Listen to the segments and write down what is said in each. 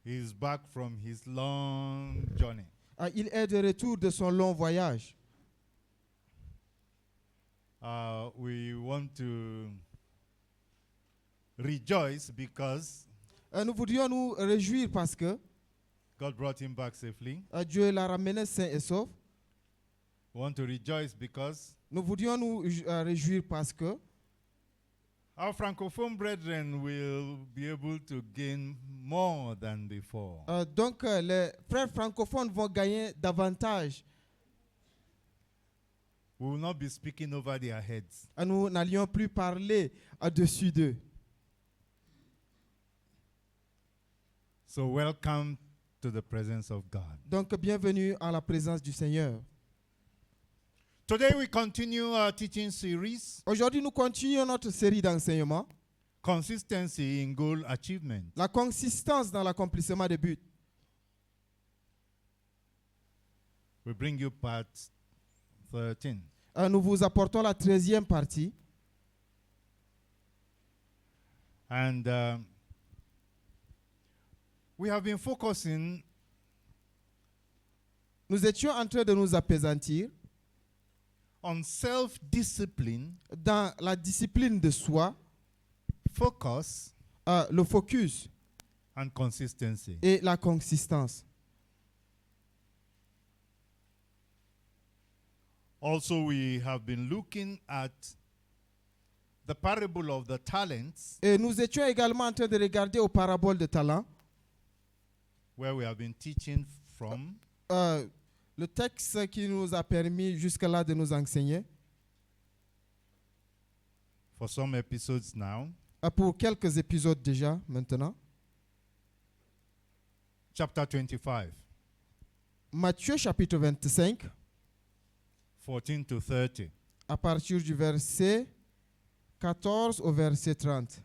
He's back from his long journey. Il est de retour de son long voyage. We want to rejoice because Nous voudrions nous réjouir parce que God brought him back safely. Dieu l'a ramené sain et sauf. We want to rejoice because Nous voudrions nous réjouir parce que our francophone brethren will be able to gain more than before. donc les frères francophones vont gagner davantage. We will not be speaking over their heads. Nous n'allions plus parler au-dessus d'eux. So welcome to the presence of God. Donc bienvenue à la présence du Seigneur. Today we continue our teaching series, Aujourd'hui, nous continuons notre série d'enseignements. Consistency in Goal Achievement. La consistance dans l'accomplissement des buts. We bring you part 13. Nous vous apportons la 13e partie. And we have been focusing Nous étions en train de nous appesantir on self-discipline, dans la discipline de soi, focus, le focus and consistency. et la consistance. Also, we have been looking at the parable of the talents, Et nous étions également en train de regarder aux paraboles de talent. where we have been teaching from. Le texte qui nous a permis jusque-là de nous enseigner. For some episodes now. Pour quelques épisodes déjà, maintenant. Chapter 25, Matthieu chapitre 25, 14 to 30. à partir du verset 14 au verset 30.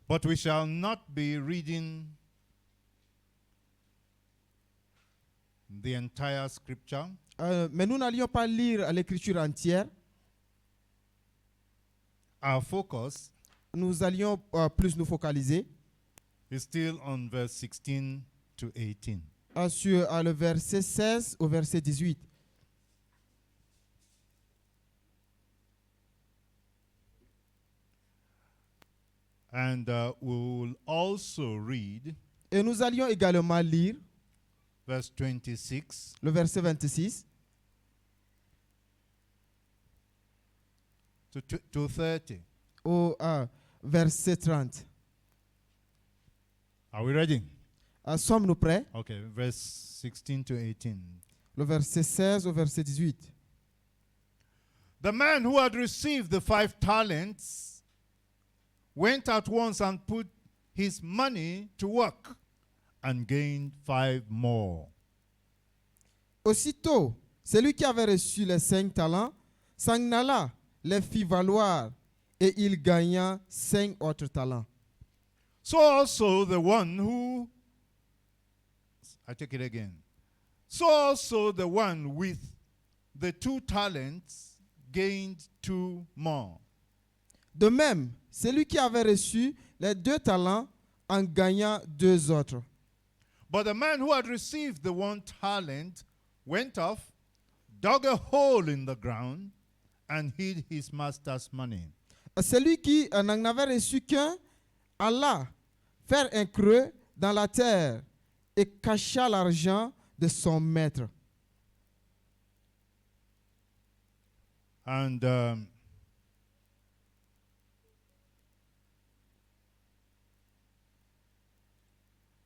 But we shall not be reading the entire scripture. Mais nous n'allions pas lire l'écriture entière. Our focus Nous allions plus nous focaliser is still on verse 16 to 18. sur le verset 16 au verset 18. And we will also read Et nous allions également lire verse 26 le verset 26 to 30. au verset 30. Are we ready? Sommes-nous prêts? Okay, verse 16 to 18. Le verset 16 au verset 18. The man who had received the 5 talents went at once and put his money to work and gained 5 more. Aussitôt, celui qui avait reçu les 5 talents s'en alla, les fit valoir, et il gagna 5 autres talents. So also the one who, I take it again. So also the one with the 2 talents gained 2 more. De même, celui qui avait reçu les 2 talents en gagna 2 autres. But the man who had received the 1 talent went off, dug a hole in the ground, and hid his master's money. Celui qui n'en avait reçu qu'un alla faire un creux dans la terre et cacha l'argent de son maître. And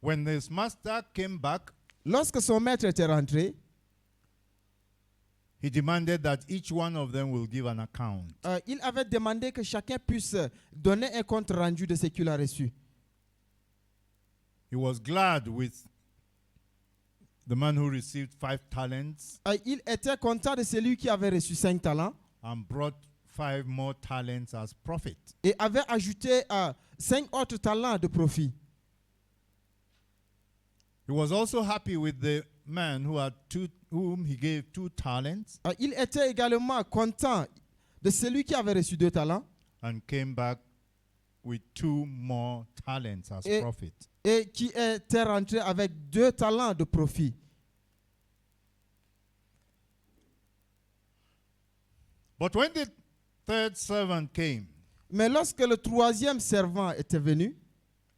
when his master came back, Lorsque son maître était rentré, he demanded that each one of them will give an account. il avait demandé que chacun puisse donner un compte rendu de ce qu'il a reçu. He was glad with the man who received 5 talents Il était content de celui qui avait reçu 5 talents and brought 5 more talents as profit. et avait ajouté 5 autres talents de profit. He was also happy with the man whom he gave 2 talents Il était également content de celui qui avait reçu 2 talents and came back with 2 more talents as Et- profit. et qui était rentré avec 2 talents de profit. But when the third servant came, Mais lorsque le 3e servant était venu,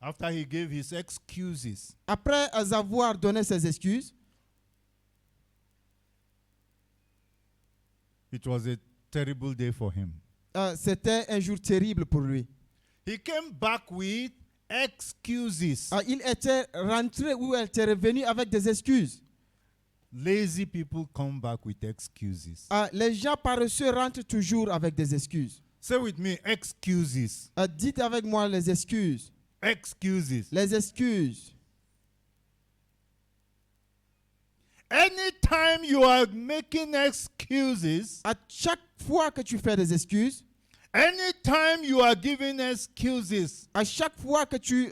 after he gave his excuses, après avoir donné ses excuses, it was a terrible day for him. c'était un jour terrible pour lui. He came back with excuses. Il était rentré ou elle était revenu avec des excuses. Lazy people come back with excuses. Les gens paresseux rentrent toujours avec des excuses. Say with me, excuses. Dites avec moi les excuses. Excuses. Les excuses. Anytime you are making excuses, À chaque fois que tu fais des excuses, anytime you are giving excuses à chaque fois que tu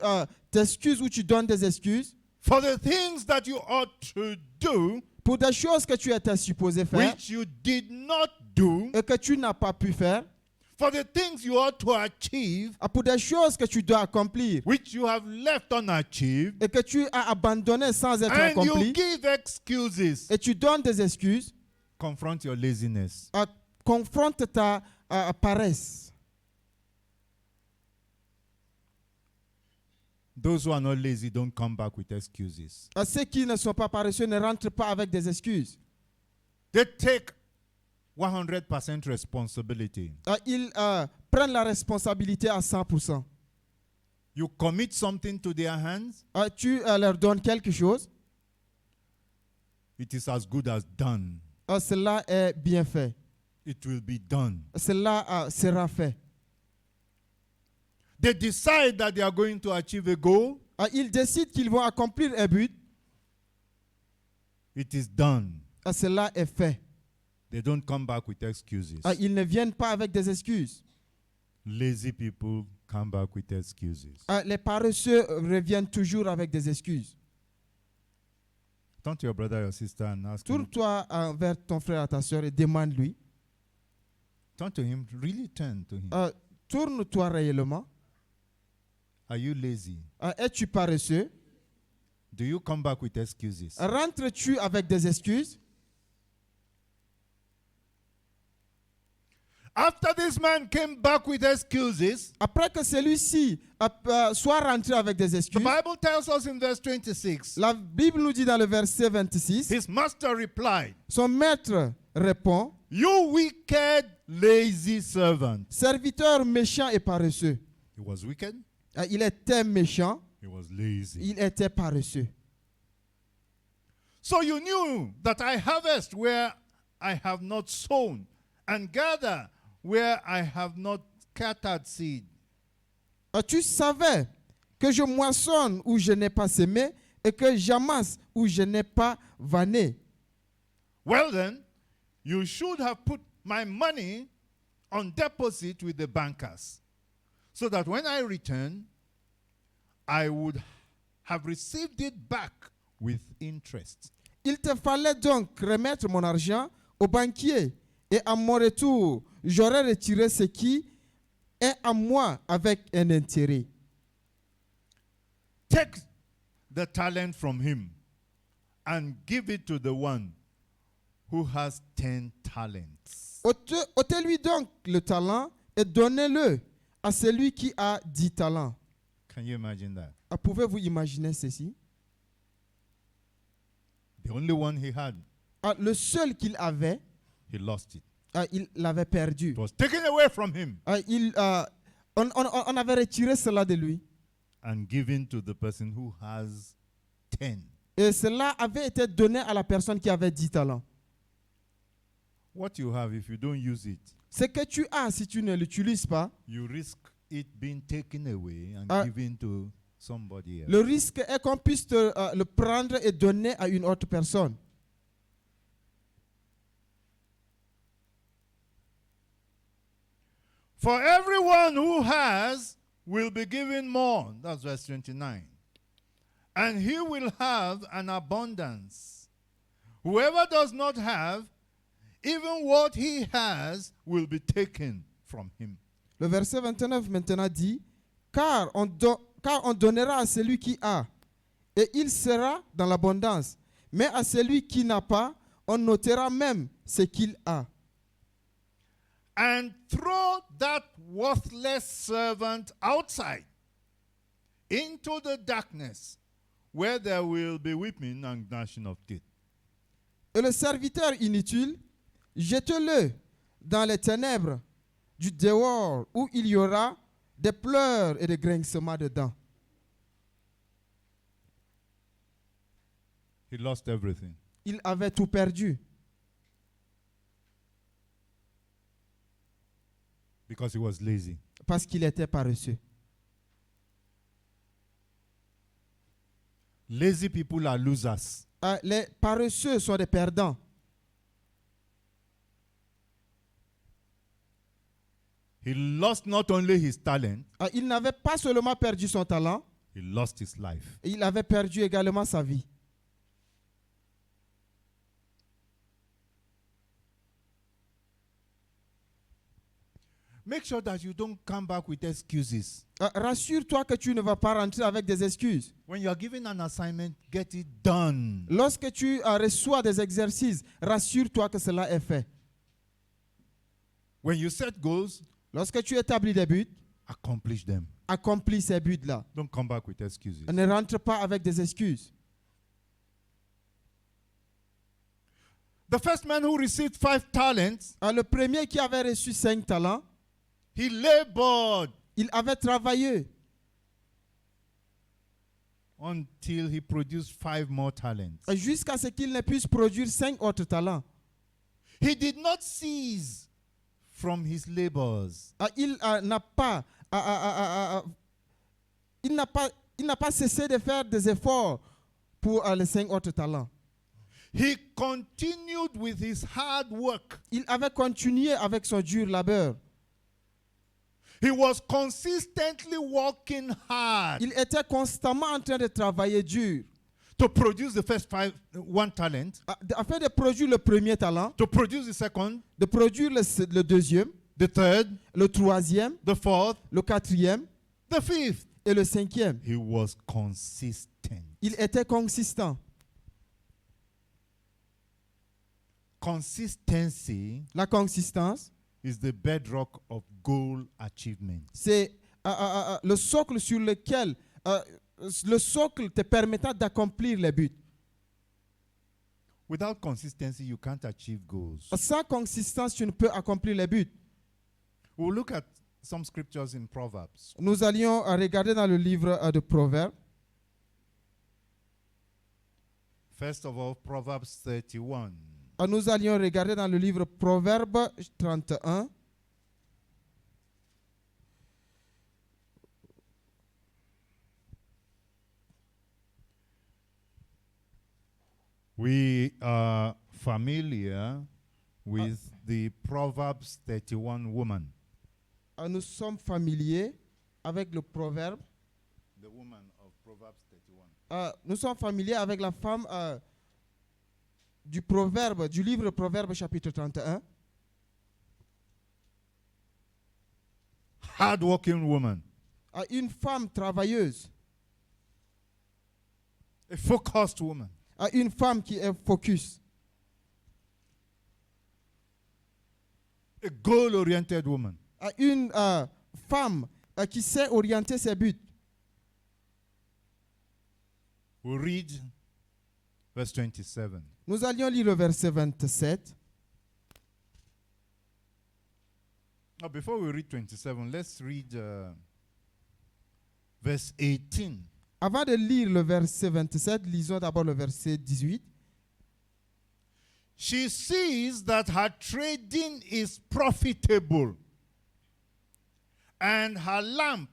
t'excuses ou tu donnes des excuses, for the things that you ought to do, pour des choses que tu étais supposé faire which you did not do, et que tu n'as pas pu faire, for the things you ought to achieve, pour des choses que tu dois accomplir which you have left unachieved, et que tu as abandonné sans être and you accompli, give excuses. et tu donnes des excuses, Confront your laziness. confronte ta paresse. Those who are not lazy don't come back with excuses. Ceux qui ne sont pas paresseux ne rentrent pas avec des excuses. They take 100% responsibility. Ils prennent la responsabilité à 100%. You commit something to their hands, Tu leur donnes quelque chose, it is as good as done. cela est bien fait. It will be done. Cela sera fait. They decide that they are going to achieve a goal, Ils décident qu'ils vont accomplir un but, it is done. cela est fait. They don't come back with excuses. Ils ne viennent pas avec des excuses. Lazy people come back with excuses. Les paresseux reviennent toujours avec des excuses. Turn to your brother or sister and ask him. Tourne-toi vers ton frère et ta soeur et demande-lui. Turn to him. Really turn to him. Tourne-toi réellement. Are you lazy? Es-tu paresseux? Do you come back with excuses? Rentres-tu avec des excuses? After this man came back with excuses, Après que celui-ci soit rentré avec des the excuses, Bible tells us in verse 26, la Bible nous dit dans le verset 26, his master replied, son maître répond, "You wicked, lazy servant." serviteur méchant et paresseux. He was wicked, Il était méchant, he was lazy. il était paresseux. So you knew that I harvest where I have not sown, and gather where I have not scattered seed. Tu savais que je moissonne où je n'ai pas semé et que j'amasse où je n'ai pas vanné. Well then, you should have put my money on deposit with the bankers, so that when I return, I would have received it back with interest. Il te fallait donc remettre mon argent au banquier et à mon retour, j'aurais retiré ce qui est à moi avec un intérêt. Take the talent from him and give it to the one who has 10 talents. Ôtez-lui donc le talent et donnez-le à celui qui a 10 talents. Can you imagine that? Pouvez-vous imaginer ceci? The only one he had, Le seul qu'il avait, he lost it. il l'avait perdu. It was taken away from him On avait retiré cela de lui. and given to the person who has 10. Et cela avait été donné à la personne qui avait 10 talents. What you have, if you don't use it, Ce que tu as, si tu ne l'utilises pas, you risk it being taken away and given to somebody else. le risque est qu'on puisse le prendre et donner à une autre personne. For everyone who has will be given more. That's verse 29. And he will have an abundance. Whoever does not have, even what he has will be taken from him. Le verset 29 maintenant dit, car on donnera à celui qui a, et il sera dans l'abondance. Mais à celui qui n'a pas, on notera même ce qu'il a. And throw that worthless servant outside into the darkness, where there will be weeping and gnashing of teeth. Et le serviteur inutile, jette-le dans les ténèbres du dehors, où il y aura des pleurs et des grincements de dents. He lost everything. Il avait tout perdu Because he was lazy. parce qu'il était paresseux. Lazy people are losers. Les paresseux sont des perdants. He lost not only his talent, Il n'avait pas seulement perdu son talent, he lost his life. il avait perdu également sa vie. Make sure that you don't come back with excuses. Rassure-toi que tu ne vas pas rentrer avec des excuses. When you are given an assignment, get it done. Lorsque tu reçois des exercices, rassure-toi que cela est fait. When you set goals, Lorsque tu établis des buts, accomplish them. accomplis ces buts-là. Don't come back with excuses. Ne rentre pas avec des excuses. The first man who received 5 talents, Le premier qui avait reçu 5 talents, he labored il avait travaillé until he produced 5 more talents. jusqu'à ce qu'il ne puisse produire 5 autres talents. He did not cease from his labors. Il n'a pas cessé de faire des efforts pour les 5 autres talents. He continued with his hard work. Il avait continué avec son dur labeur. He was consistently working hard Il était constamment en train de travailler dur to produce the first 1 talent, afin de produire le premier talent, to produce the second, de produire le deuxième, the third, le troisième, the fourth, le quatrième the fifth. et le cinquième. He was consistent. Il était consistant. Consistency La consistance, is the bedrock of goal achievement. c'est le socle sur lequel, le socle te permettant d'accomplir les buts. Without consistency, you can't achieve goals. Sans consistance, tu ne peux accomplir les buts. We'll look at some scriptures in Proverbs. Nous allions regarder dans le livre de Proverbes. First of all, Proverbs 31. Nous allions regarder dans le livre Proverbes 31. We are familiar with the Proverbs 31 woman. Nous sommes familiers avec le proverbe. The woman of Proverbs 31. Nous sommes familiers avec la femme du proverbe, du livre Proverbe chapitre 31. Hard-working woman. Une femme travailleuse. A focused woman. Une femme qui est focus. A goal-oriented woman. Une femme qui sait orienter ses buts. We'll read verse 27. Nous allions lire le verset 27. Now, before we read 27, let's read verse 18. Avant de lire le verset 27, lisons d'abord le verset 18. She sees that her trading is profitable, and her lamp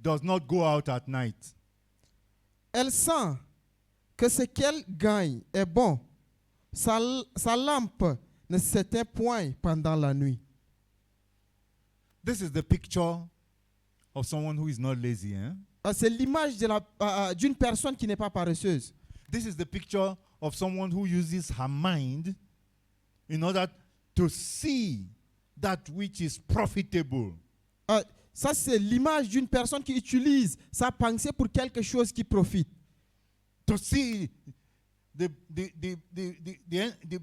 does not go out at night. Elle sent que ce qu'elle gagne est bon. Sa lampe ne s'éteint point pendant la nuit. This is the picture of someone who is not lazy. C'est l'image d'une personne qui n'est pas paresseuse. This is the picture of someone who uses her mind in order to see that which is profitable. Ça, c'est l'image d'une personne qui utilise sa pensée pour quelque chose qui profite. To see the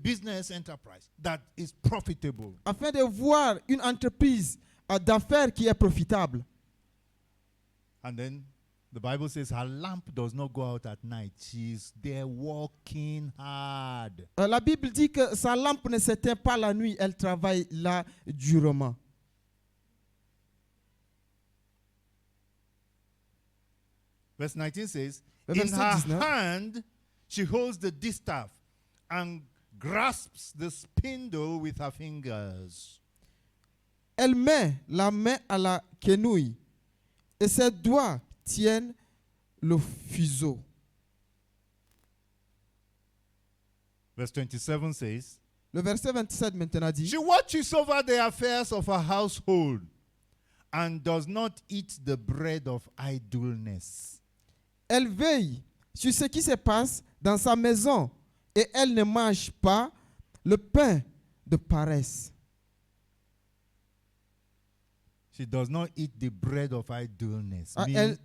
business enterprise that is profitable. Afin de voir une entreprise d'affaires qui est profitable. And then the Bible says her lamp does not go out at night. She is there working hard. La Bible dit que sa lampe ne s'éteint pas la nuit, elle travaille là durement. Verse 19 says, Le in verset her 19. hand she holds the distaff and grasps the spindle with her fingers. Elle met la main à la quenouille et ses doigts tiennent le fuseau. Verse 27 says, Le verset 27 maintenant dit, she watches over the affairs of her household and does not eat the bread of idleness. elle veille sur ce qui se passe dans sa maison et elle ne mange pas le pain de paresse. She does not eat the bread of idleness.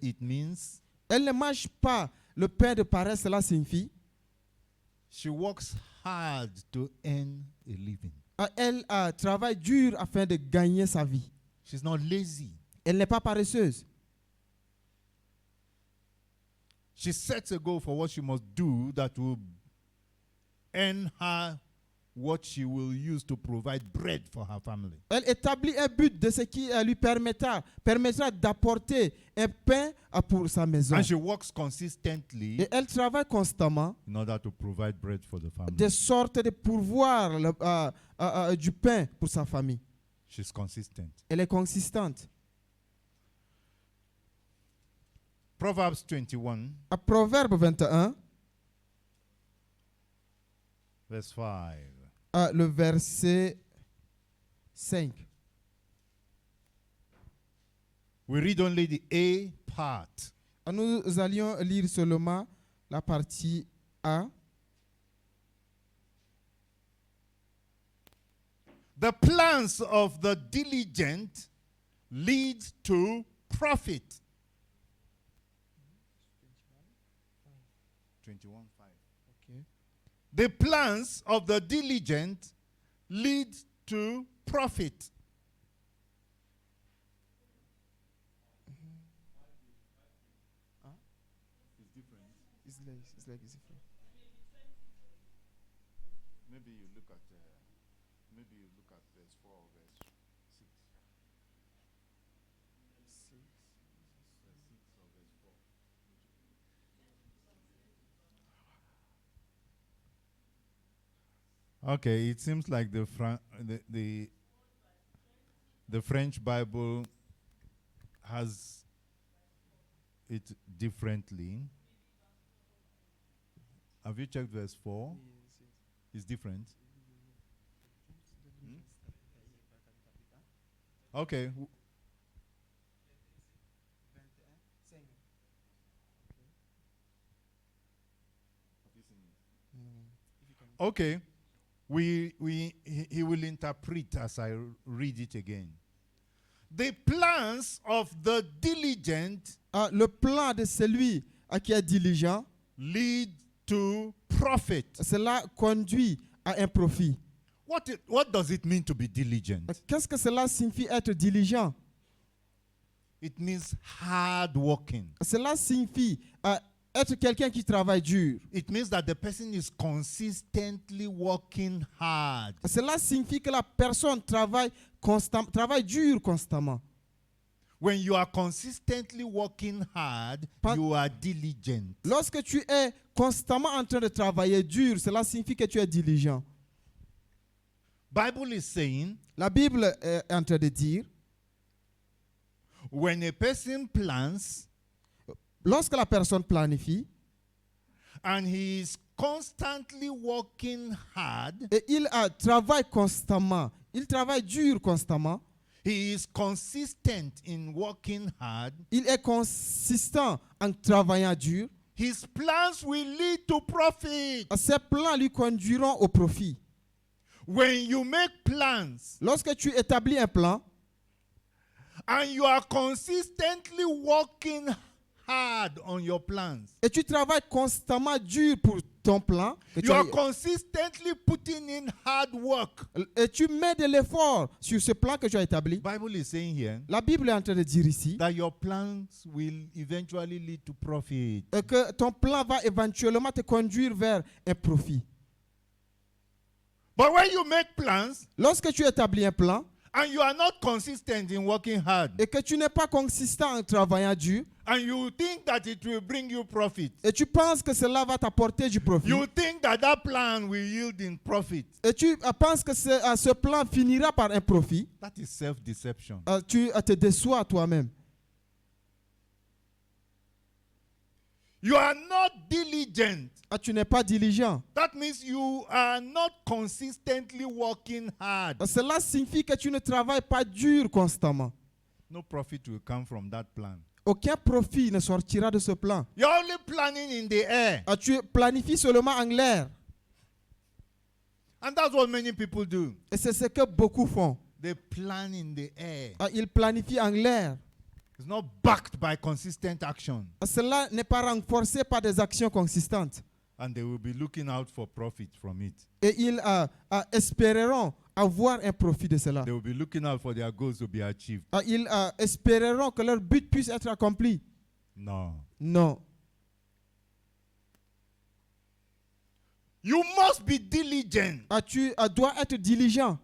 It means Elle ne mange pas le pain de paresse, cela signifie she works hard to earn a living. elle travaille dur afin de gagner sa vie. She's not lazy. Elle n'est pas paresseuse. She sets a goal for what she must do that will earn her what she will use to provide bread for her family. Elle établit un but de ce qui lui permettra d'apporter un pain pour sa maison. And she works consistently Et elle travaille constamment in order to provide bread for the family. de sorte de pourvoir du pain pour sa famille. She's consistent. Elle est consistante. Proverbs 21, À Proverbe 21, verse 5. le verset 5. We read only the A part. Nous allions lire seulement la partie A. The plans of the diligent lead to profit. 21:5. Okay. The plans of the diligent lead to profit. It's like it's different. Maybe you look at verse 4 or verse 6. Verse 6 or verse 4. Okay, it seems like the French Bible has it differently. Have you checked verse 4? It's different. Okay. Okay. He will interpret as I read it again. The plans of the diligent Le plan de celui qui est diligent, lead to profit. cela conduit à un profit. What does it mean to be diligent? Qu'est-ce que cela signifie être diligent? It means hard working. Cela signifie être quelqu'un qui travaille dur. It means that the person is consistently working hard. Cela signifie que la personne travaille dur constamment. When you are consistently working hard, you are diligent. Lorsque tu es constamment en train de travailler dur, cela signifie que tu es diligent. Bible is saying, La Bible est en train de dire, when a person plans lorsque la personne planifie and he is constantly working hard, et il travaille constamment, il travaille dur constamment, he is consistent in working hard, il est consistant en travaillant dur, his plans will lead to profit. ses plans lui conduiront au profit. When you make plans Lorsque tu établis un plan and you are consistently working hard on your plans, et tu travailles constamment dur pour ton plan, que tu you are as- consistently putting in hard work. et tu mets de l'effort sur ce plan que tu as établi, Bible is saying here la Bible est en train de dire ici that your plans will eventually lead to profit. que ton plan va éventuellement te conduire vers un profit. But when you make plans Lorsque tu établis un plan and you are not consistent in working hard, et que tu n'es pas consistant en travaillant dur, and you think that it will bring you profit, et tu penses que cela va t'apporter du profit, you think that that plan will yield in profit, et tu penses que ce plan finira par un profit, that is self-deception. tu te déçois toi-même. You are not diligent. Tu n'es pas diligent. That means you are not consistently working hard. Cela signifie que tu ne travailles pas dur constamment. No profit will come from that plan. Aucun profit ne sortira de ce plan. You're only planning in the air. Tu planifies seulement en l'air. And that's what many people do. Et c'est ce que beaucoup font. They plan in the air. Ils planifient en l'air. It's not backed by consistent action. Cela n'est pas renforcé par des actions consistantes. And they will be looking out for profit from it. Et ils espéreront avoir un profit de cela. They will be looking out for their goals to be achieved. Ils espéreront que leur but puisse être accompli. No. Non. You must be diligent. Tu dois être diligent.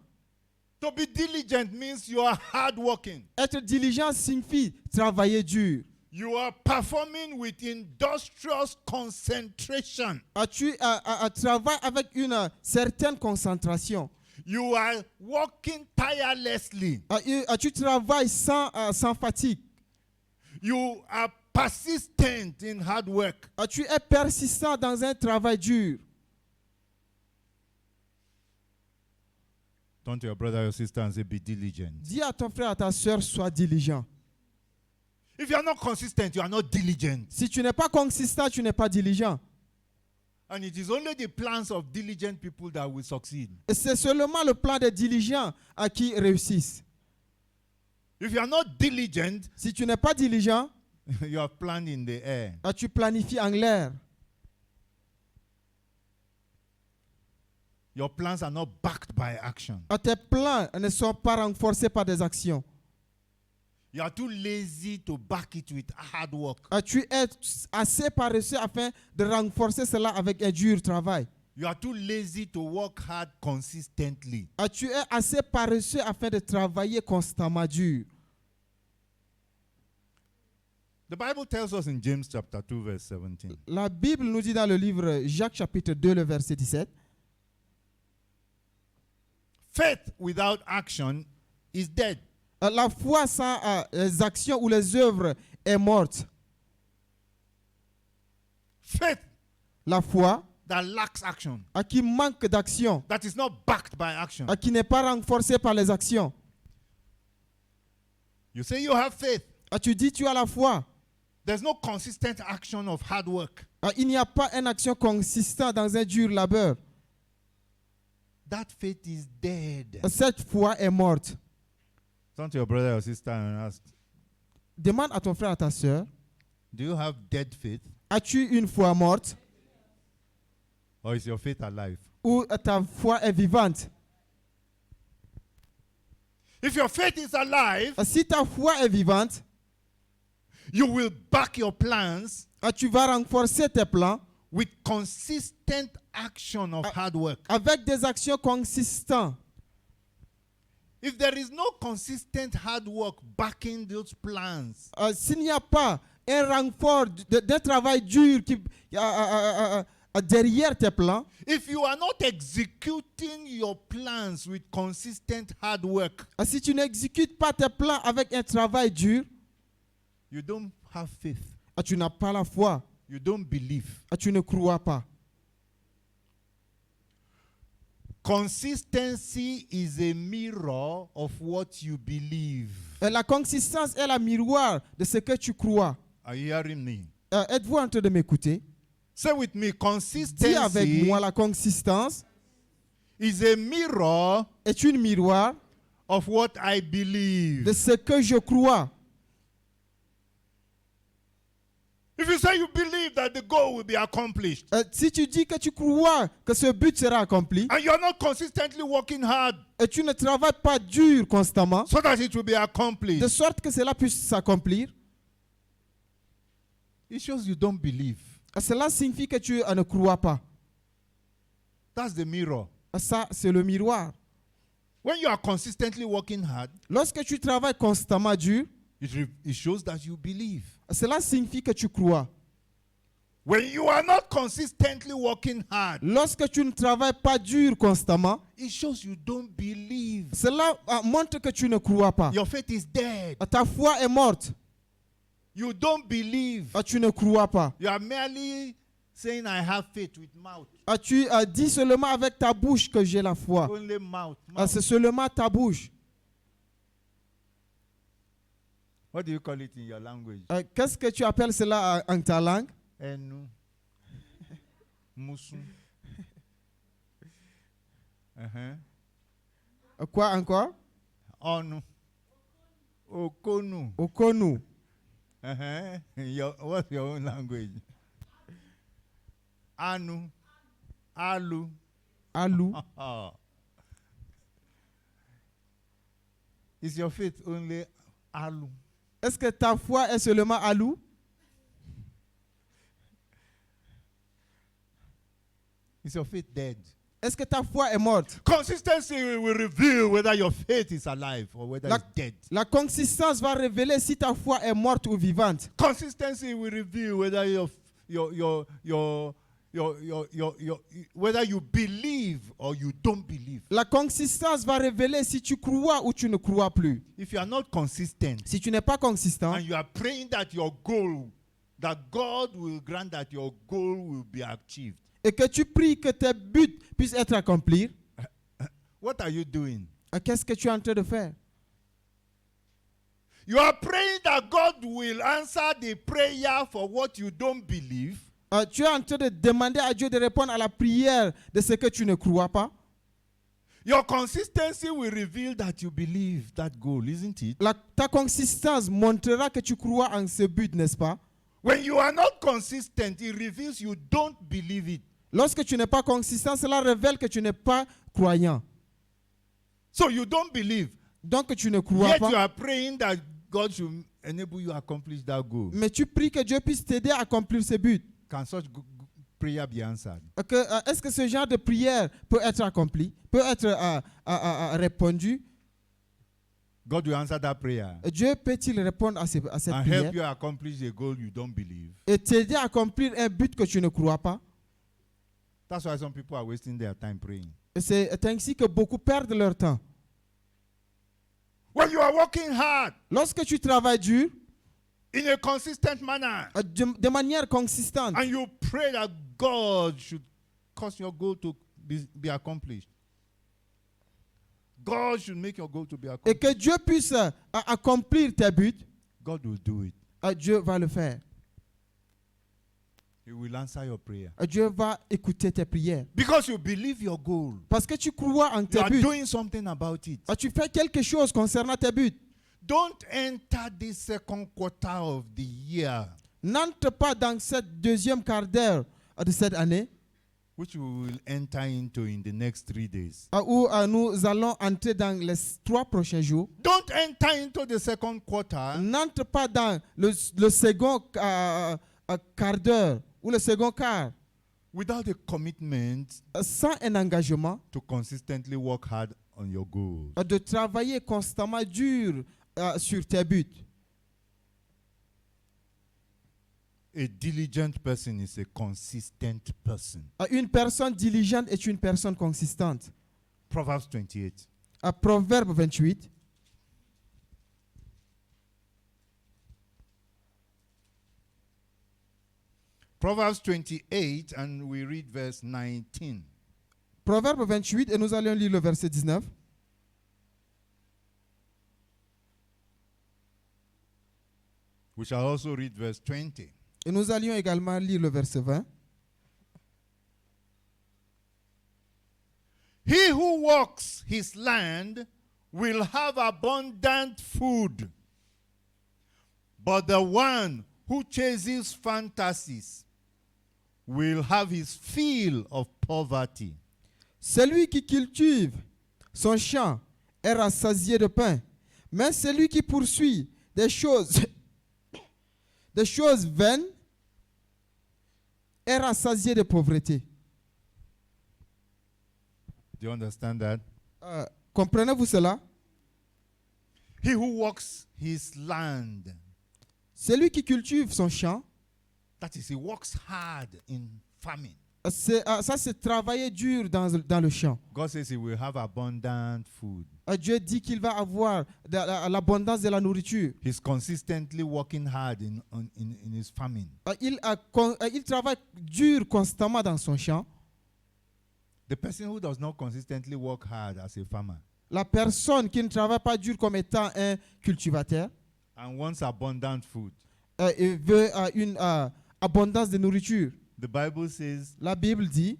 To be diligent means you are hardworking. Être diligent signifie travailler dur. You are performing with industrious concentration. Tu travailles avec une certaine concentration. You are working tirelessly. Tu travailles sans fatigue. You are persistent in hard work. Tu es persistant dans un travail dur. Turn to your brother or your sister and say, be diligent. Dis à ton frère, à ta soeur, sois diligent. If you are not consistent, you are not diligent. Si tu n'es pas consistant, tu n'es pas diligent. And it is only the plans of diligent people that will succeed. Et c'est seulement le plan des diligents qui réussissent. If you are not diligent, Si tu n'es pas diligent, you are planned in the air. tu planifies en l'air. Your plans are not backed by action. Tes plans ne sont pas renforcés par des actions. You are too lazy to back it with hard work. Tu es assez paresseux afin de renforcer cela avec un dur travail. You are too lazy to work hard consistently. Tu es assez paresseux afin de travailler constamment dur. The Bible tells us in James chapter 2 verse 17. La Bible nous dit dans le livre Jacques chapitre 2, le verset 17. Faith without action is dead. La foi sans les actions ou les œuvres est morte. Faith La foi that lacks action, qui manque d'action, that is not backed by action. qui n'est pas renforcée par les actions. You say you have faith. Tu dis tu as la foi. There's no consistent action of hard work. Il n'y a pas une action consistante dans un dur labeur. That faith is dead. Cette foi est morte. Turn to your brother or sister and ask, Demande à ton frère, à ta soeur, do you have dead faith? as-tu une foi morte Or is your faith alive? ou ta foi est vivante? If your faith is alive, Si ta foi est vivante, you will back your plans tu vas renforcer tes plans with consistent action of hard work. avec des actions consistantes. If there is no consistent hard work backing those plans, S'il n'y a pas un renfort d'un travail dur derrière tes plans, if you are not executing your plans with consistent hard work, si tu n'exécutes pas tes plans avec un travail dur, you don't have faith. tu n'as pas la foi, You don't believe. tu ne crois pas. Consistency is a mirror of what you believe. La consistance est la miroir de ce que tu crois. Are you hearing me? Êtes-vous en train de m'écouter? Say with me, Dis avec consistency moi, la consistance is a mirror est une miroir of what I believe. de ce que je crois. If you say you believe that the goal will be accomplished, Si tu dis que tu crois que ce but sera accompli and you're not consistently working hard et tu ne travailles pas dur constamment, so that it will be de accomplished, sorte que cela puisse s'accomplir, it shows you don't believe. cela signifie que tu ne crois pas. That's the mirror. Ça, c'est le miroir. When you are consistently working hard, Lorsque tu travailles constamment dur, it shows that you believe. cela signifie que tu crois. When you are not consistently working hard, Lorsque tu ne travailles pas dur constamment, it shows you don't believe. cela montre que tu ne crois pas. Your faith is dead. Ta foi est morte. You don't believe. Tu ne crois pas. You are merely saying, I have faith with mouth. Tu dis seulement avec ta bouche que j'ai la foi. Only mouth. C'est seulement ta bouche. What do you call it in your language? Qu'est-ce que tu appelles cela en ta langue? Enu. Musu. Quoi encore? Onu. Okonu. Okonu. What's your own language? Anu. Alu. Alou. Is your faith only alu? Est-ce que ta foi est seulement alou? Is your faith dead? Est-ce que ta foi est morte? Consistency will reveal whether your faith is alive or whether it's dead. La consistance va révéler si ta foi est morte ou vivante. Consistency will reveal whether whether you believe or you don't believe. La consistance va révéler si tu crois ou tu ne crois plus. If you are not consistent, Si tu n'es pas consistant, and you are praying that your goal, that God will grant that your goal will be achieved, et que tu pries que tes buts puissent être accomplis, what are you doing? qu'est-ce que tu es en train de faire? You are praying that God will answer the prayer for what you don't believe. Tu es en train de demander à Dieu de répondre à la prière de ce que tu ne crois pas. Your consistency will reveal that you believe that goal, isn't it? Ta consistance montrera que tu crois en ce but, n'est-ce pas? When you are not consistent, it reveals you don't believe it. Lorsque tu n'es pas consistant, cela révèle que tu n'es pas croyant. So you don't believe. Donc tu ne crois Yet you pas. are praying that God should enable you to accomplish that goal. Mais tu pries que Dieu puisse t'aider à accomplir ce but. Can such prayer be answered? Est-ce que ce genre de prière peut être accompli, peut être répondu? God will answer that prayer Dieu peut-il répondre à cette and prière help you accomplish a goal you don't believe. et t'aider à accomplir un but que tu ne crois pas? That's why some people are wasting their time praying. Et c'est ainsi que beaucoup perdent leur temps. When you are working hard Lorsque tu travailles dur, in a consistent manner, de manière consistante, and you pray that God should cause your goal to be accomplished. God should make your goal to be et accomplished. que Dieu puisse accomplir tes buts, God will do it. Dieu va le faire. He will answer your prayer. Dieu va écouter tes prières. Because you believe your goal. Parce que tu crois en You tes are buts. doing something about it. Tu fais quelque chose concernant tes buts. Don't enter this second quarter of the year, N'entre pas dans cette deuxième quart d'heure de cette année which we will enter into in the next 3 days. où nous allons entrer dans les 3 prochains jours. Don't enter into the second quarter N'entre pas dans le second quart d'heure ou le second quart without a commitment sans un engagement to consistently work hard on your goals. de travailler constamment dur sur tes buts. A diligent person is a consistent person. Une personne diligente est une personne consistante. Proverbs 28. Proverbe 28. Proverbs 28, and we read verse 19. Proverbe 28, et nous allons lire le verset 19. We shall also read verse 20. Et nous allions également lire le verset 20. He who walks his land will have abundant food, but the one who chases fantasies will have his fill of poverty. Celui qui cultive son champ est rassasié de pain, mais celui qui poursuit des choses vaines est rassasié de pauvreté. Do you understand that? Comprenez-vous cela? He who works his land, Celui qui cultive son champ, that is, he works hard in farming. ça c'est travailler dur dans le champ. God says he will have abundant food. Dieu dit qu'il va avoir l'abondance de la nourriture. He's consistently working hard in his farming. Il travaille dur constamment dans son champ. The person who does not consistently work hard as a farmer La personne qui ne travaille pas dur comme étant un cultivateur and wants abundant food, et veut une abondance de nourriture. the Bible says La Bible dit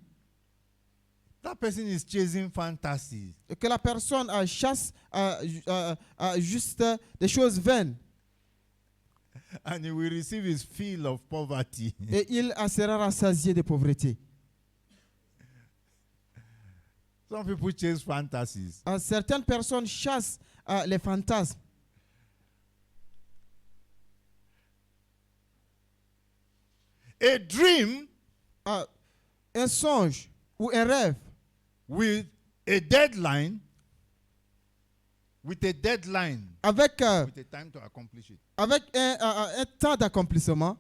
that person is chasing fantasies. que la personne chasse juste des choses vaines And he will receive his fill of poverty. et il sera rassasié de pauvreté. Some people chase fantasies. Certaines personnes chassent les fantasmes. A dream Un songe ou un rêve with a deadline, avec with a time to accomplish it, un temps d'accomplissement,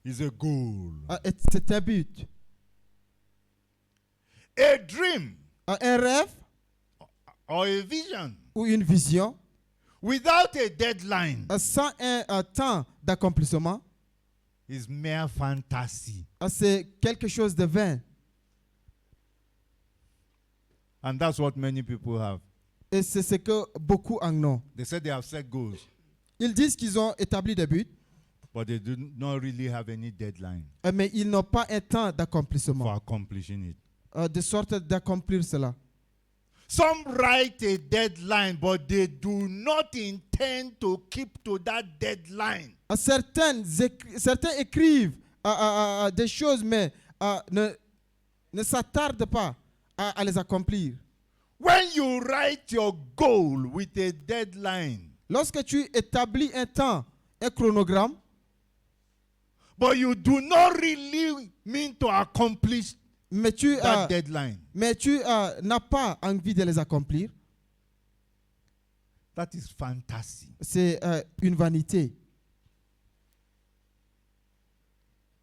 is a goal. c'est un but. A dream Un rêve or a vision ou une vision without a deadline sans un temps d'accomplissement, is mere fantasy. c'est quelque chose de vain. And that's what many people have. Et c'est ce que beaucoup en ont. They say they have set goals, Ils disent qu'ils ont établi des buts, but they do not really have any deadline mais ils n'ont pas un temps for d'accomplissement, accomplishing it. de sorte d'accomplir cela. Some write a deadline, but they do not intend to keep to that deadline. Certains écrivent des choses, mais ne s'attardent pas à les accomplir. When you write your goal with a deadline, Lorsque tu établis un temps, un chronogramme, but you do not really mean to accomplish mais tu that deadline, n'as pas envie de les accomplir, that is fantasy. c'est une vanité.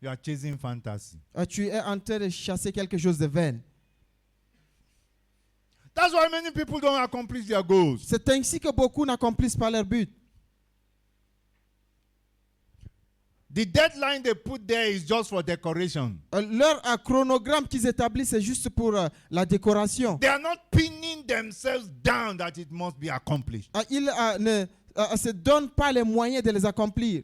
You are chasing fantasy. Tu es en train de chasser quelque chose de vain. That's why many people don't accomplish their goals. C'est ainsi que beaucoup n'accomplissent pas leur but. The deadline they put there is just for decoration. Leur chronogramme qu'ils établissent, c'est juste pour la décoration. They are not pinning themselves down that it must be accomplished. Ils ne se donnent pas les moyens de les accomplir.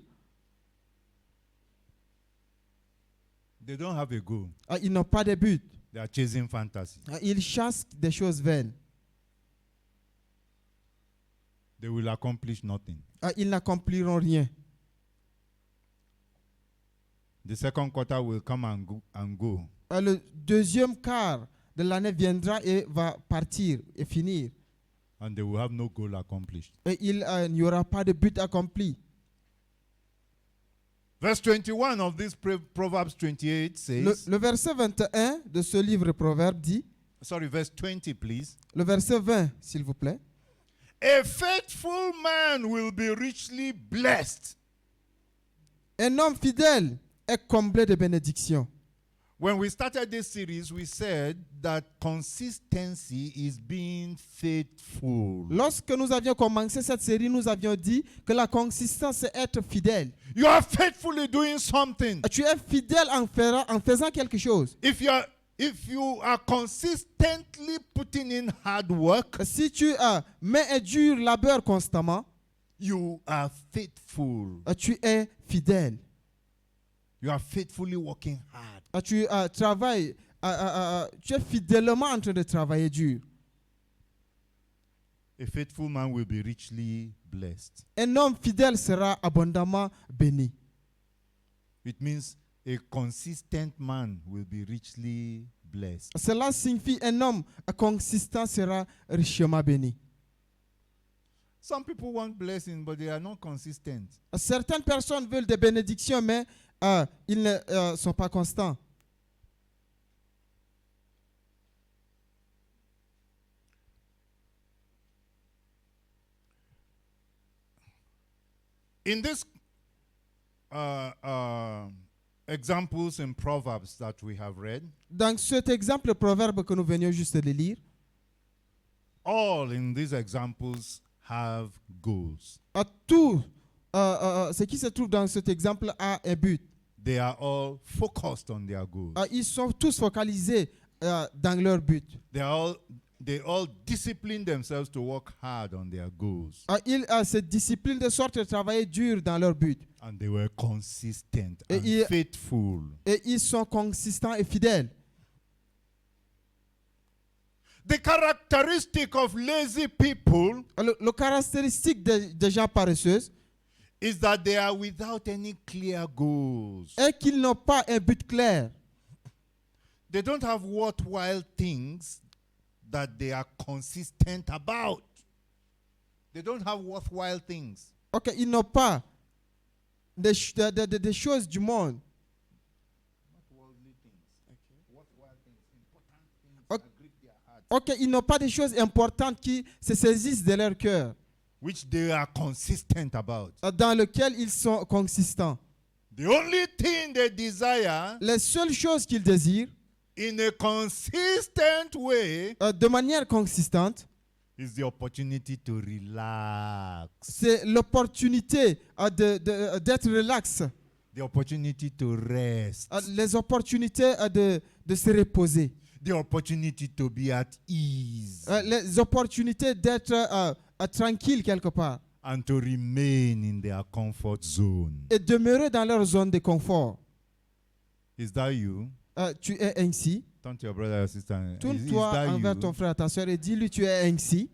They don't have a goal. Ils n'ont pas de but. They are chasing fantasy. Ils chassent des choses vaines. They will accomplish nothing. Ils n'accompliront rien. The second quarter will come and go. Le deuxième quart de l'année viendra et va partir et finir. And they will have no goal accomplished. Et il n'y aura pas de but accompli. Verse 21 of this Proverbs 28 says, Le verset 21 de ce livre Proverbe dit, verse 20 please. le verset 20 s'il vous plaît, A faithful man will be richly blessed. un homme fidèle est comblé de bénédictions. When we started this series, we said that consistency is being faithful. Lorsque nous avions commencé cette série, nous avions dit que la consistance c'est être fidèle. You are faithfully doing something. Tu es fidèle en faisant quelque chose. If you are consistently putting in hard work, Si tu mets un dur labeur constamment, you are faithful. tu es fidèle. You are faithfully working hard. Tu travailles, tu es fidèlement en train de travailler dur. A faithful man will be richly blessed. Un homme fidèle sera abondamment béni. It means a consistent man will be richly blessed. Cela signifie un homme consistant sera richement béni. Some people want blessing, but they are not consistent. Certaines personnes veulent des bénédictions, mais ils ne sont pas constants. In this examples in Proverbs that we have read, Dans cet exemple proverbe que nous venions juste de lire, all in these examples have goals. tout ce qui se trouve dans cet exemple a un but. They are all focused on their goals. Ils sont tous focalisés dans leur but. They all discipline themselves to work hard on their goals. Ils se disciplinent de sorte à travailler dur dans leur but. And they were consistent Et and faithful. Et ils sont consistants et fidèles. The characteristic of lazy people Le caractéristique des gens paresseux is that they are without any clear goals. est qu'ils n'ont pas un but clair. They don't have worthwhile things that they are consistent about. They don't have worthwhile things. Ok, ils n'ont pas des choses du monde. Ok, ils n'ont pas des choses importantes qui se saisissent de leur cœur, Which they are consistent about. dans lesquelles ils sont consistants. The only thing they desire Les seules choses qu'ils désirent, in a consistent way de manière consistante, is the opportunity to relax. c'est l'opportunité d'être relax, The opportunity to rest. les opportunités de se reposer, The opportunity to be at ease. les opportunités d'être tranquille quelque part And to remain in their comfort zone. et demeurer dans leur zone de confort. Is that you? Tu es ainsi. Turn to your brother or sister. Is Tourne-toi that envers you? ton frère, ta soeur et dis-lui tu es ainsi.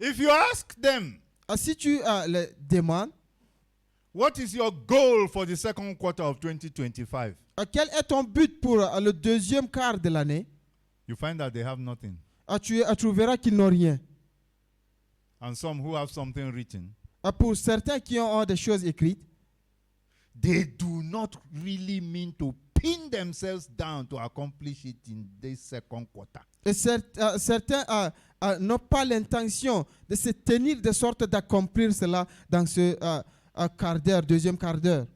If you ask them, Si tu les demandes, what is your goal for the second quarter of 2025? quel est ton but pour le deuxième quart de l'année, You find that they have nothing. tu trouveras qu'ils n'ont rien. And some who have something written, Pour certains qui ont des choses écrites, they do not really mean to pin themselves down to accomplish it in this second quarter. et certains n'ont pas l'intention de se tenir de sorte d'accomplir cela dans ce quart d'heure, deuxième quart d'heure.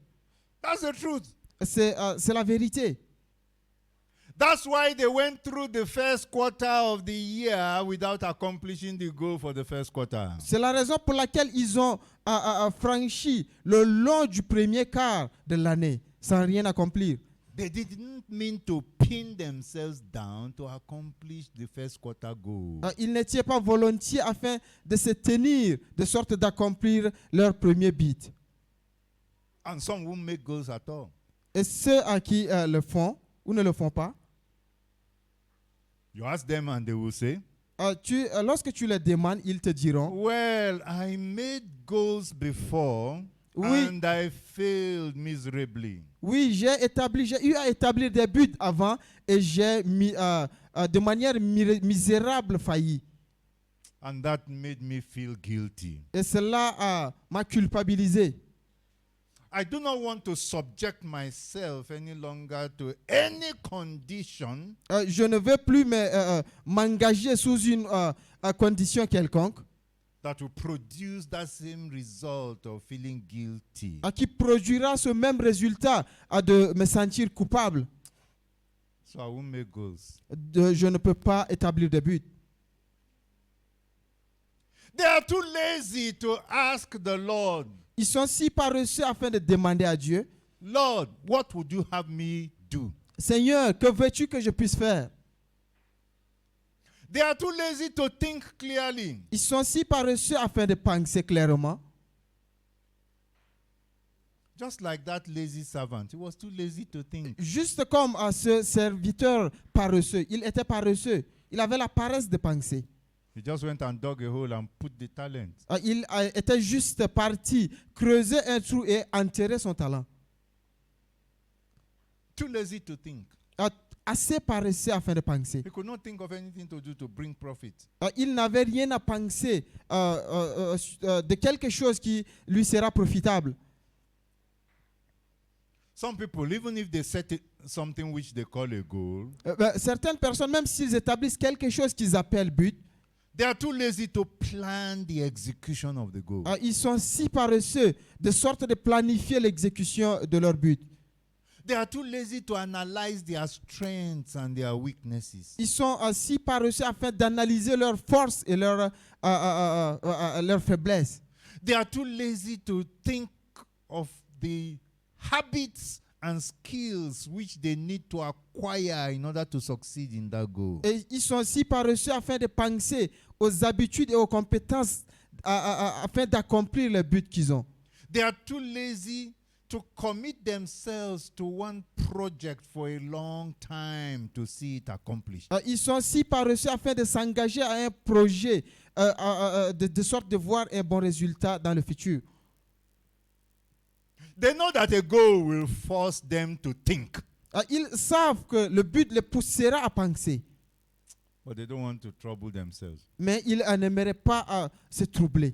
That's the truth. C'est la vérité. That's why they went through the first quarter of the year without accomplishing the goal for the first quarter. C'est la raison pour laquelle ils ont franchi le long du premier quart de l'année sans rien accomplir. They didn't mean to pin themselves down to accomplish the first quarter goal. Ils n'étaient pas volontiers afin de se tenir de sorte d'accomplir leur premier but. And some won't make goals at all. Et ceux à qui le font ou ne le font pas, You ask them and they will say, lorsque tu les demandes, ils te diront, well, I made goals before Oui. and I failed miserably. oui, j'ai eu à établir des buts avant et j'ai de manière misérable failli. And that made me feel guilty. Et cela m'a culpabilisé. I do not want to subject myself any longer to any condition Je ne veux plus m'engager sous une condition quelconque that will produce that same result of feeling guilty. qui produira ce même résultat de me sentir coupable. So I won't make goals. Je ne peux pas établir de but. They are too lazy to ask the Lord, Ils sont si paresseux afin de demander à Dieu, Lord, what would you have me do? Seigneur, que veux-tu que je puisse faire? They are too lazy to think clearly. Ils sont si paresseux afin de penser clairement. Just like that lazy servant. He was too lazy to think. Juste comme ce serviteur paresseux. Il était paresseux. Il avait la paresse de penser. He just went and dug a hole and put the talent. Il était juste parti creuser un trou et enterrer son talent. Too lazy to think. Assez paresseux afin de penser. He could not think of anything to do to bring profit. Il n'avait rien à penser de quelque chose qui lui sera profitable. Some people, even if they set something which they call a goal, Certaines personnes, même s'ils établissent quelque chose qu'ils appellent but, they are too lazy to plan the execution of the goal. ils sont si paresseux de sorte de planifier l'exécution de leur but. They are too lazy to analyze their strengths and their weaknesses. Ils sont si paresseux afin d'analyser leurs forces et leurs faiblesses. They are too lazy to think of the habits and skills which they need to acquire in order to succeed in that goal. Et ils sont si paresseux afin de penser aux habitudes et aux compétences afin d'accomplir le but qu'ils ont. They are too lazy to commit themselves to one project for a long time to see it accomplished. Ils sont si paresseux afin de s'engager à un projet de sorte de voir un bon résultat dans le futur. They know that a goal will force them to think, Ils savent que le but les poussera à penser, but they don't want to trouble themselves. mais ils n'aimeraient pas se troubler.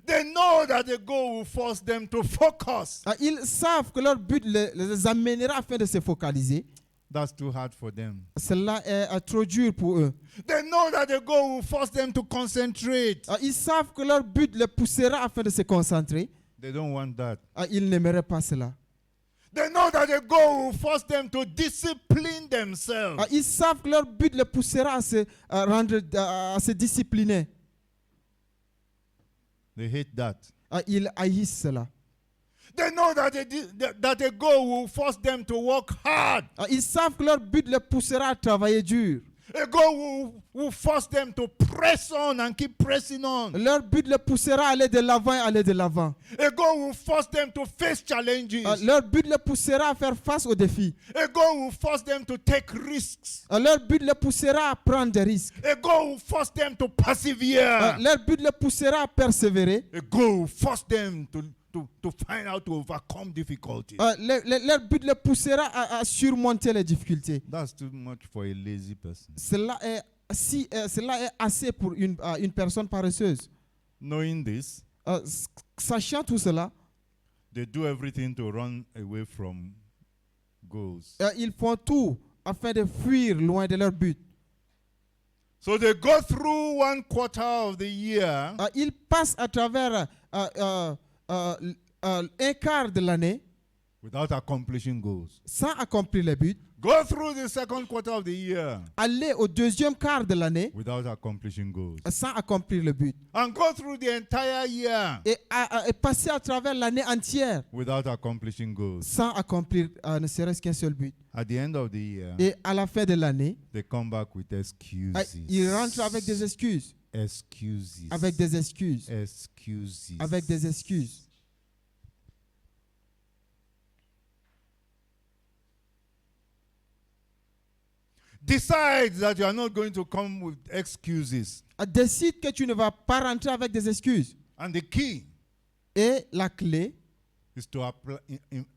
They know that a goal will force them to focus. Ils savent que leur but les amènera afin de se focaliser. That's too hard for them. Cela est trop dur pour eux. They know that a goal will force them to concentrate. Ils savent que leur but les poussera afin de se concentrer. They don't want that. Ils n'aimeraient pas cela. They know that a goal will force them to discipline themselves. Ils savent que leur but les poussera à se discipliner. They hate that. Ils haïssent cela. They know that a goal will force them to work hard. Ils savent que leur but les poussera à travailler dur. A goal will force them to press on and keep pressing on. Leur but les poussera à aller de l'avant et aller de l'avant. A goal will force them to face challenges. Leur but les poussera à faire face aux défis. A goal will force them to take risks. Leur but les poussera à prendre des risques. A goal will force them to persevere. Leur but les poussera à persévérer. A goal will force them to find out to overcome difficulties. Leur but les poussera à surmonter les difficultés. That's too much for a lazy person. Cela est assez pour une personne paresseuse. Knowing this, Sachant tout cela, they do everything to run away from goals. ils font tout afin de fuir loin de leur but. So they go through one quarter of the year Ils passent à travers un quart de l'année without accomplishing goals. sans accomplir les buts. Go through the second quarter of the year Aller au deuxième quart de l'année without accomplishing goals. sans accomplir le but. And go through the entire year Et passer à travers l'année entière without accomplishing goals. sans accomplir ne serait-ce qu'un seul but. At the end of the year, Et à la fin de l'année, they come back with excuses. ils rentrent avec des excuses. Excuses. Avec des excuses. Excuses. Avec des excuses. Decide that you are not going to come with excuses. Décide que tu ne vas pas rentrer avec des excuses. And the key Et la clé, is to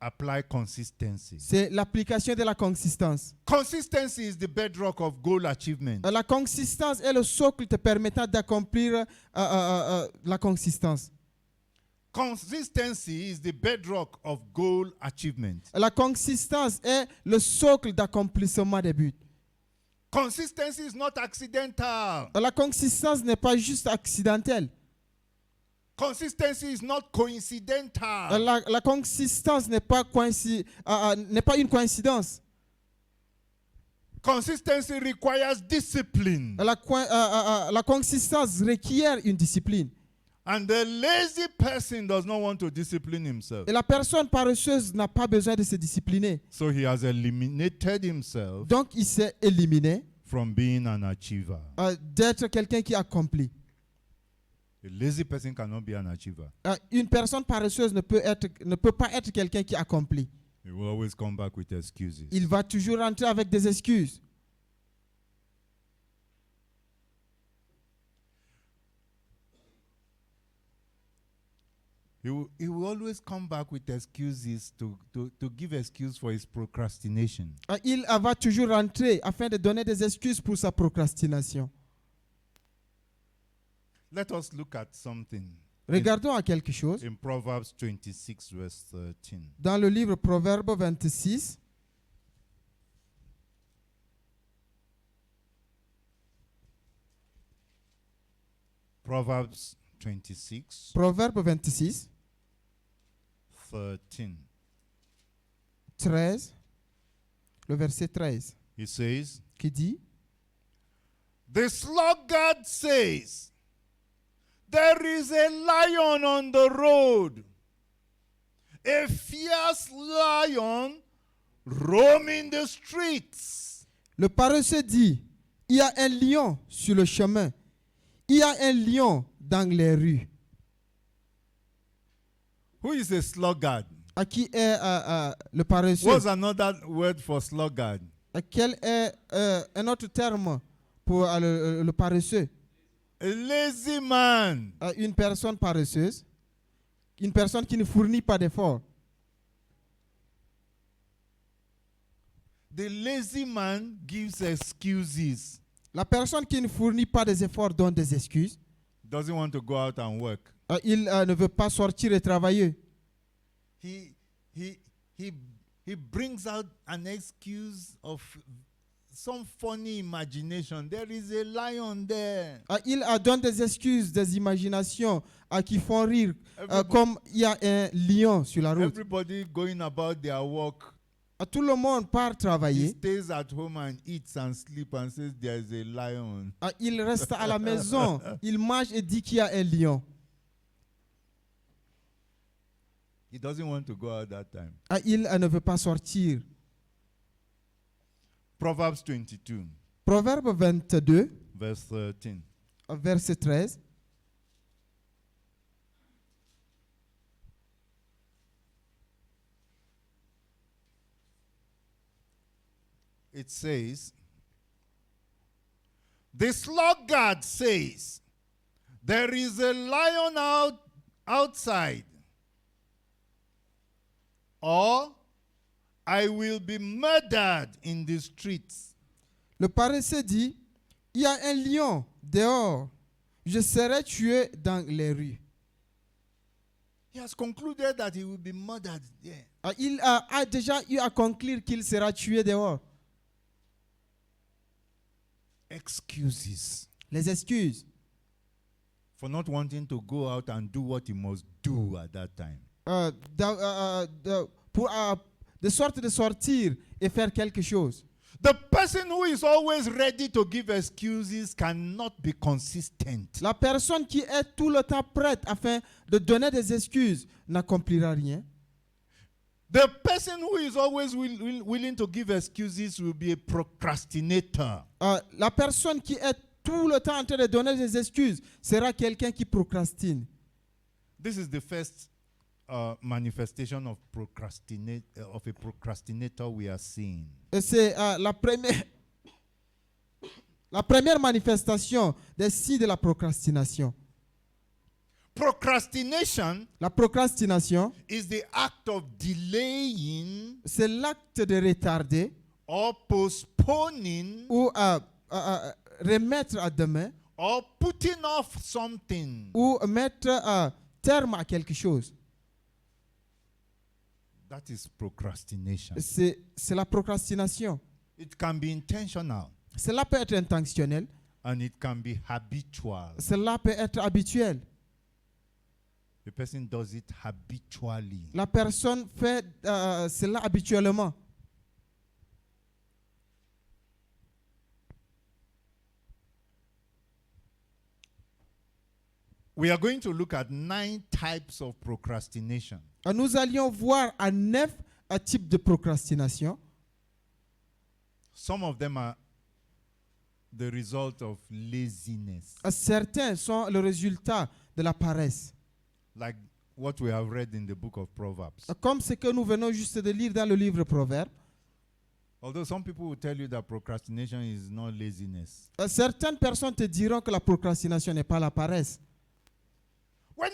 apply consistency. c'est l'application de la consistance. Consistency is the bedrock of goal achievement. La consistance est le socle te permettant d'accomplir la consistance. Consistency is the bedrock of goal achievement. La consistance est le socle d'accomplissement des buts. Consistency is not accidental. La consistance n'est pas juste accidentelle. Consistency is not coincidental. La consistance n'est pas une coïncidence. Consistency requires discipline. La consistance requiert une discipline. And the lazy person does not want to discipline himself. Et la personne paresseuse n'a pas besoin de se discipliner. So he has eliminated himself Donc il s'est éliminé from being an achiever. d'être quelqu'un qui accomplit. A lazy person cannot be an achiever. Une personne paresseuse ne peut pas être quelqu'un qui accomplit. He will always come back with excuses. Il va toujours rentrer avec des excuses. he will always come back with excuses to give excuse for his procrastination. Il va toujours rentrer afin de donner des excuses pour sa procrastination. Let us look at something Regardons à quelque chose. in Proverbs 26, verse 13. Dans le livre Proverbe 26, Proverbs 26, Proverbe 26, 13. 13, le verset 13, He says, qui dit, "The sluggard says, there is a lion on the road, a fierce lion roaming the streets." le paresseux dit, il y a un lion sur le chemin, il y a un lion dans les rues. Who is a sluggard? À qui est le paresseux? What's another word for sluggard? Quel est un autre terme pour le paresseux? A lazy man. Une personne paresseuse, une personne qui ne fournit pas d'efforts. The lazy man gives excuses. La personne qui ne fournit pas des efforts donne des excuses. Doesn't want to go out and work. Il ne veut pas sortir et travailler. He brings out an excuse of some funny imagination. There is a lion there. Il donne des excuses, des imaginations qui font rire, comme il y a un lion sur la route. Everybody going about their work. Tout le monde part He travailler. stays at home and eats and sleeps and says there is a lion. Il reste à la maison, il mange et dit qu'il y a un lion. He doesn't want to go out that time. Il ne veut pas sortir. Proverbs 22, Proverbe 22, verse 13. verset 13. It says, "The sluggard says, there is a lion outside, or I will be murdered in the streets." Le paresseux dit, il y a un lion dehors, je serai tué dans les rues. He has concluded that he will be murdered there. Il a déjà eu à conclure qu'il sera tué dehors. Excuses Les excuses for not wanting to go out and do what he must do at that time. De sorte de sortir et faire quelque chose. The person who is always ready to give excuses cannot be consistent. La personne qui est tout le temps prête afin de donner des excuses n'accomplira rien. The person who is always willing to give excuses will be a procrastinator. La personne qui est tout le temps en train de donner des excuses sera quelqu'un qui procrastine. This is the first manifestation of a procrastinator we are seeing. Et c'est la première manifestation des signes de la procrastination. Procrastination La procrastination, is the act of delaying c'est l'acte de retarder or postponing ou remettre à demain or putting off something. ou mettre terme à quelque chose. That is procrastination. C'est la procrastination. It can be intentional Cela peut être intentionnel, and it can be habitual. cela peut être habituel. The person does it habitually. La personne fait cela habituellement. We are going to look at 9 types of procrastination. Nous allions voir à 9 types de procrastination. Some of them are the result of laziness, Certains sont le résultat de la paresse. like what we have read in the book of Proverbs. Comme ce que nous venons juste de lire dans le livre Proverbe. Although some people will tell you that procrastination is not laziness. Certaines personnes te diront que la procrastination n'est pas la paresse. When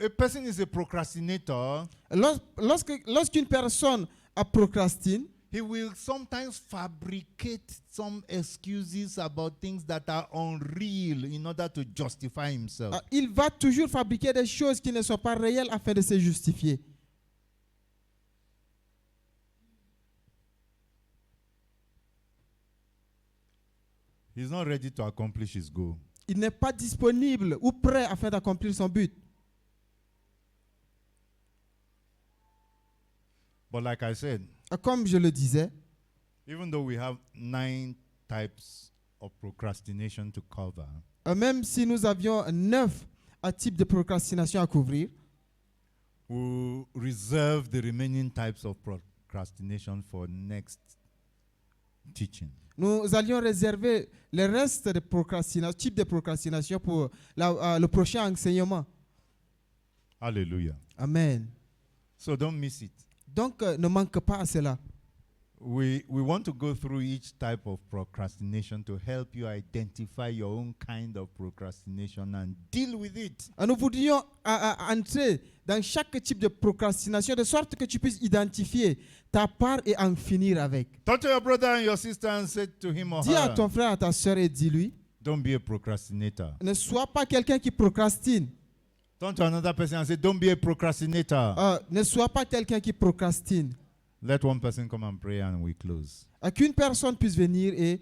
a person is a procrastinator, Lorsqu'une personne procrastine, he will sometimes fabricate some excuses about things that are unreal in order to justify himself. il va toujours fabriquer des choses qui ne sont pas réelles afin de se justifier. He's not ready to accomplish his goal. Il n'est pas disponible ou prêt afin d'accomplir son but. But like I said, Comme je le disais, even though we have 9 types of procrastination to cover, même si nous avions 9 types de procrastination à couvrir, we'll reserve the remaining types of procrastination for next teaching. nous allions réserver le reste des types de procrastination pour le prochain enseignement. Hallelujah. Amen. So don't miss it. Donc, ne manque pas à cela. We want to go through each type of procrastination to help you identify your own kind of procrastination and deal with it. Nous voudrions entrer dans chaque type de procrastination de sorte que tu puisses identifier ta part et en finir avec. Talk to your brother and your sister and say to him or Dis à her, ton frère, à ta soeur et dis-lui, don't be a procrastinator. ne sois pas quelqu'un qui procrastine. Turn to another person and say, don't be a procrastinator. Ne sois pas quelqu'un qui procrastine. Let one person come and pray and we close. Qu'une personne puisse venir et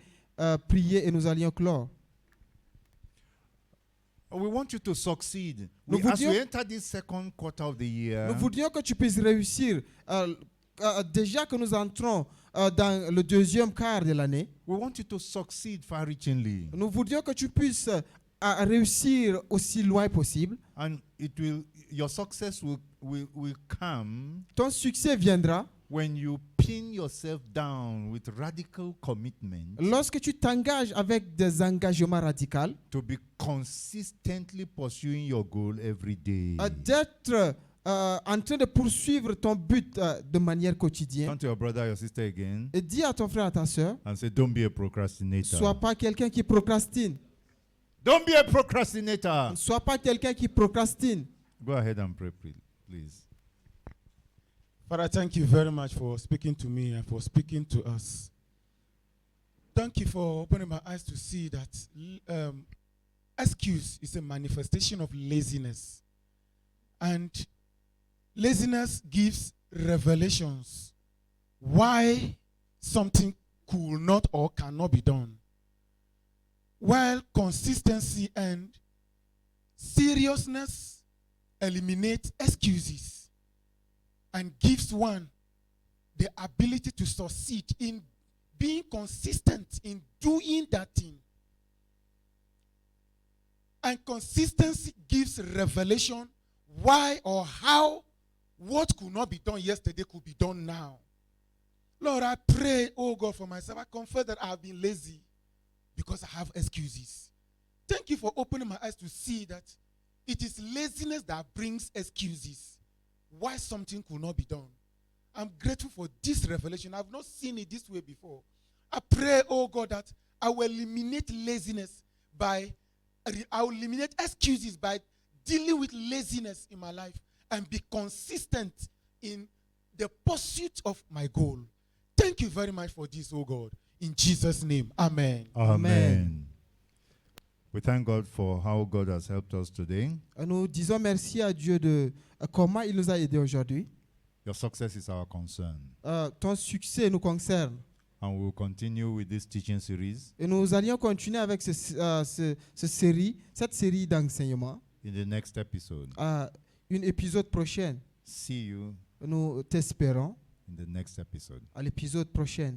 prier et nous allions clore. We want you to succeed. Nous As voudrions- we enter this second quarter of the year, Nous voudrions que tu puisses réussir. Déjà que nous entrons dans le deuxième quart de l'année, we want you to succeed far-reachingly. nous voudrions que tu puisses réussir aussi loin possible. And your success will come Ton succès viendra when you pin yourself down with radical commitment lorsque tu t'engages avec des engagements radicaux, to be consistently pursuing your goal every day. d'être en train de poursuivre ton but de manière quotidienne. Turn to your brother, your sister again, Et dis à ton frère, à ta soeur, and say, don't be a procrastinator. sois pas quelqu'un qui procrastine. Don't be a procrastinator. Ne sois pas quelqu'un qui procrastine. Go ahead and pray, please. Father, thank you very much for speaking to me and for speaking to us. Thank you for opening my eyes to see that excuse is a manifestation of laziness. And laziness gives revelations why something could not or cannot be done. While consistency and seriousness eliminate excuses and gives one the ability to succeed in being consistent in doing that thing. And consistency gives revelation why or how what could not be done yesterday could be done now. Lord, I pray, oh God, for myself. I confess that I have been lazy because I have excuses. Thank you for opening my eyes to see that it is laziness that brings excuses why something could not be done. I'm grateful for this revelation. I've not seen it this way before. I pray, oh God, that I will eliminate laziness I will eliminate excuses by dealing with laziness in my life and be consistent in the pursuit of my goal. Thank you very much for this, oh God. In Jesus' name, amen. Amen. We thank God for how God has helped us today. Nous disons merci à Dieu de comment il nous a aidés aujourd'hui. Your success is our concern. Ton succès nous concerne. And we will continue with this teaching series Et nous allions continuer avec cette série d'enseignements. in the next episode. Une épisode prochaine. See you Nous t'espérons in the next episode. à l'épisode prochain.